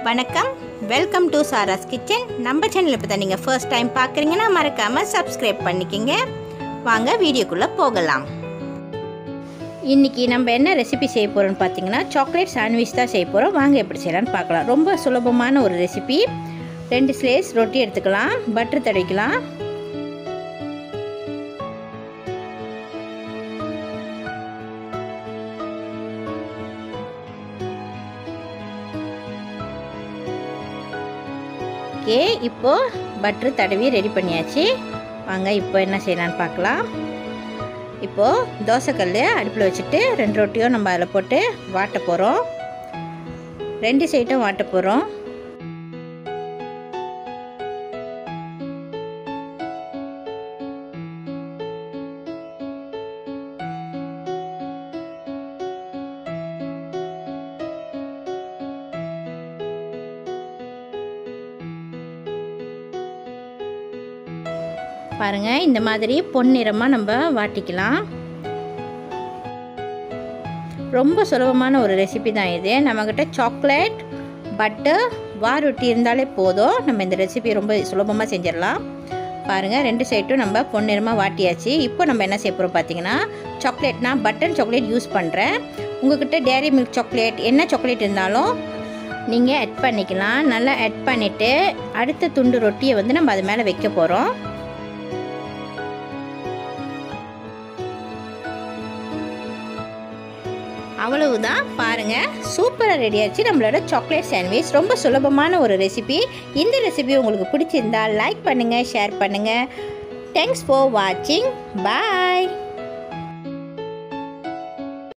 வணக்கம், welcome to சாராஸ் kitchen. நம்ம channel இப்போ தான் நீங்கள் ஃபர்ஸ்ட் டைம் பார்க்குறீங்கன்னா மறக்காமல் சப்ஸ்கிரைப் பண்ணிக்கோங்க. வாங்க வீடியோக்குள்ளே போகலாம். இன்றைக்கி நம்ம என்ன ரெசிபி செய்ய போகிறோம்னு பார்த்தீங்கன்னா சாக்லேட் சாண்ட்விச் தான் செய்ய போகிறோம். வாங்க எப்படி செய்யலான்னு பார்க்கலாம். ரொம்ப சுலபமான ஒரு ரெசிபி. 2 ஸ்லைஸ் ரொட்டி எடுத்துக்கலாம், பட்டர் தடவிக்கலாம். ஓகே, இப்போது பட்டர் தடவி ரெடி பண்ணியாச்சு. வாங்க இப்போ என்ன செய்யலான்னு பார்க்கலாம். இப்போது தோசைக்கல் அடுப்பில் வச்சுட்டு 2 ரொட்டியும் நம்ம அதில் போட்டு வாட்ட போகிறோம். 2 சைடும் வாட்ட போகிறோம். பாருங்கள், இந்த மாதிரி பொன்னிறமாக நம்ம வாட்டிக்கலாம். ரொம்ப சுலபமான ஒரு ரெசிபி தான் இது. நம்மக்கிட்ட சாக்லேட், பட்டர், வாரொட்டி இருந்தாலே போதும். நம்ம இந்த ரெசிபி ரொம்ப சுலபமாக செஞ்சிடலாம். பாருங்கள், 2 சைடும் நம்ம பொன்னிறமாக வாட்டியாச்சு. இப்போ நம்ம என்ன செய்ய போகிறோம் பார்த்தீங்கன்னா, சாக்லேட்னா பட்டர் சாக்லேட் யூஸ் பண்ணுறேன். உங்கள்கிட்ட டேரி மில்க் சாக்லேட், என்ன சாக்லேட் இருந்தாலும் நீங்கள் ஆட் பண்ணிக்கலாம். நல்லா ஆட் பண்ணிவிட்டு அடுத்த துண்டு ரொட்டியை வந்து நம்ம அது மேலே வைக்க போகிறோம். அவ்வளவுதான். பாருங்கள், சூப்பராக ரெடி ஆச்சு நம்மளோட சாக்லேட் சாண்ட்விச். ரொம்ப சுலபமான ஒரு ரெசிபி. இந்த ரெசிபி உங்களுக்கு பிடிச்சிருந்தா லைக் பண்ணுங்கள், ஷேர் பண்ணுங்கள். தேங்க்ஸ் ஃபார் வாட்சிங். பாய்.